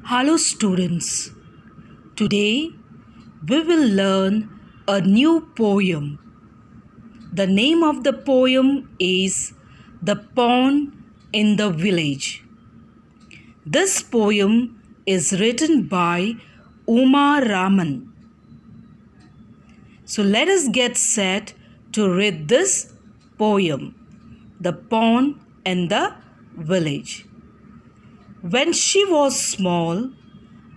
Hello students, today we will learn a new poem. The name of the poem is The Pond in the Village. This poem is written by Uma Raman. So let us get set to read this poem, The Pond in the Village. When she was small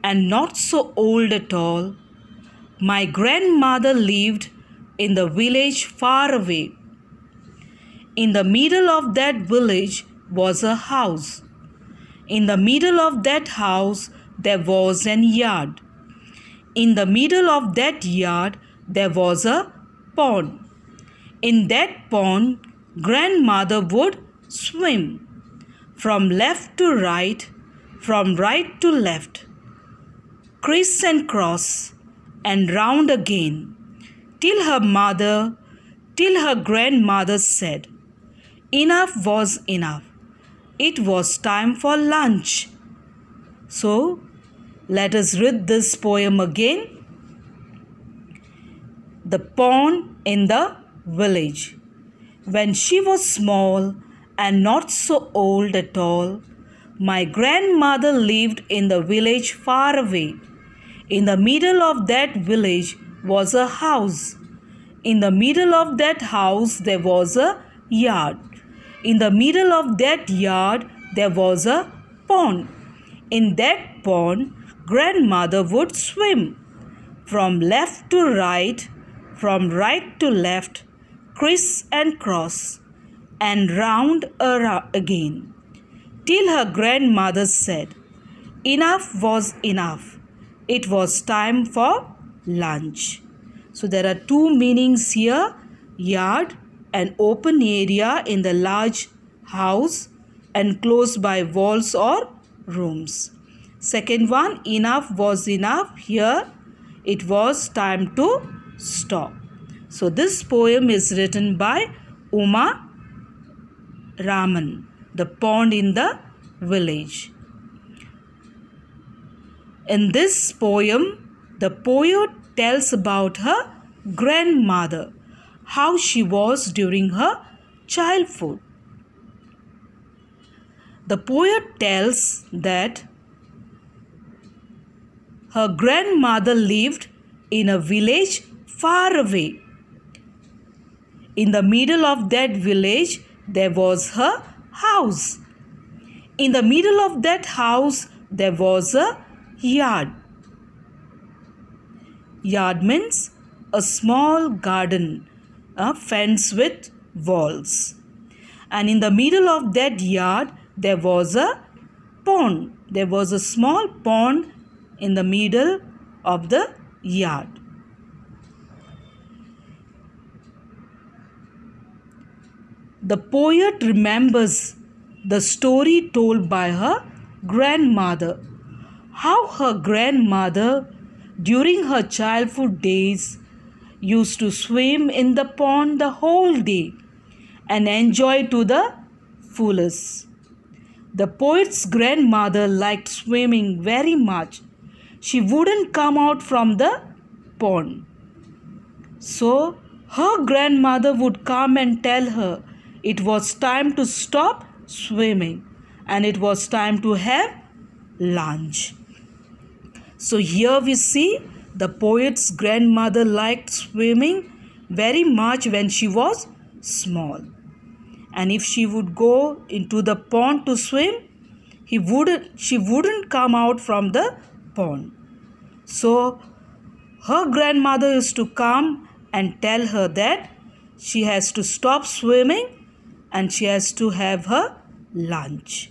and not so old at all, my grandmother lived in the village far away. In the middle of that village was a house. In the middle of that house there was an yard. In the middle of that yard there was a pond. In that pond, grandmother would swim from left to right, from right to left, criss and cross, and round again, till her grandmother said, enough was enough. It was time for lunch. So, let us read this poem again. The Pond in the Village. When she was small and not so old at all, my grandmother lived in the village far away. In the middle of that village was a house. In the middle of that house there was a yard. In the middle of that yard there was a pond. In that pond, grandmother would swim from left to right, from right to left, criss and cross, and round again, till her grandmother said, enough was enough. It was time for lunch. So there are two meanings here, yard, an open area in the large house enclosed by walls or rooms. Second one, enough was enough. Here it was time to stop. So this poem is written by Uma Raman, The Pond in the Village. In this poem, the poet tells about her grandmother, how she was during her childhood. The poet tells that her grandmother lived in a village far away. In the middle of that village, there was her house. In the middle of that house, there was a yard. Yard means a small garden, a fence with walls. And in the middle of that yard, there was a pond. There was a small pond in the middle of the yard. The poet remembers the story told by her grandmother, how her grandmother during her childhood days used to swim in the pond the whole day and enjoy to the fullest. The poet's grandmother liked swimming very much. She wouldn't come out from the pond. So her grandmother would come and tell her it was time to stop swimming and it was time to have lunch. So here we see the poet's grandmother liked swimming very much when she was small. And if she would go into the pond to swim, she wouldn't come out from the pond. So her grandmother used to come and tell her that she has to stop swimming and she has to have her lunch.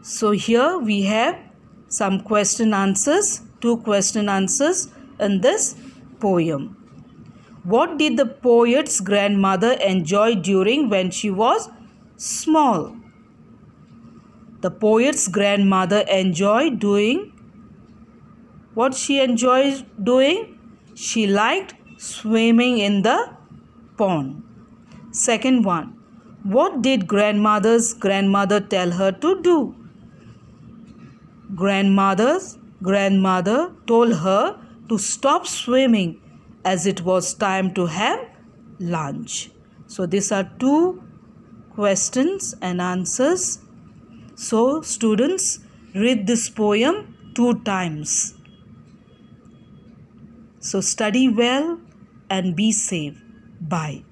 So here we have some question answers, two question answers in this poem. What did the poet's grandmother enjoy during when she was small? The poet's grandmother enjoyed doing what she enjoyed doing? She liked swimming in the pond. Second one, What did grandmother's grandmother tell her to do? Grandmother told her to stop swimming as it was time to have lunch. So these are two questions and answers. So students, read this poem 2 times. So study well and be safe. Bye.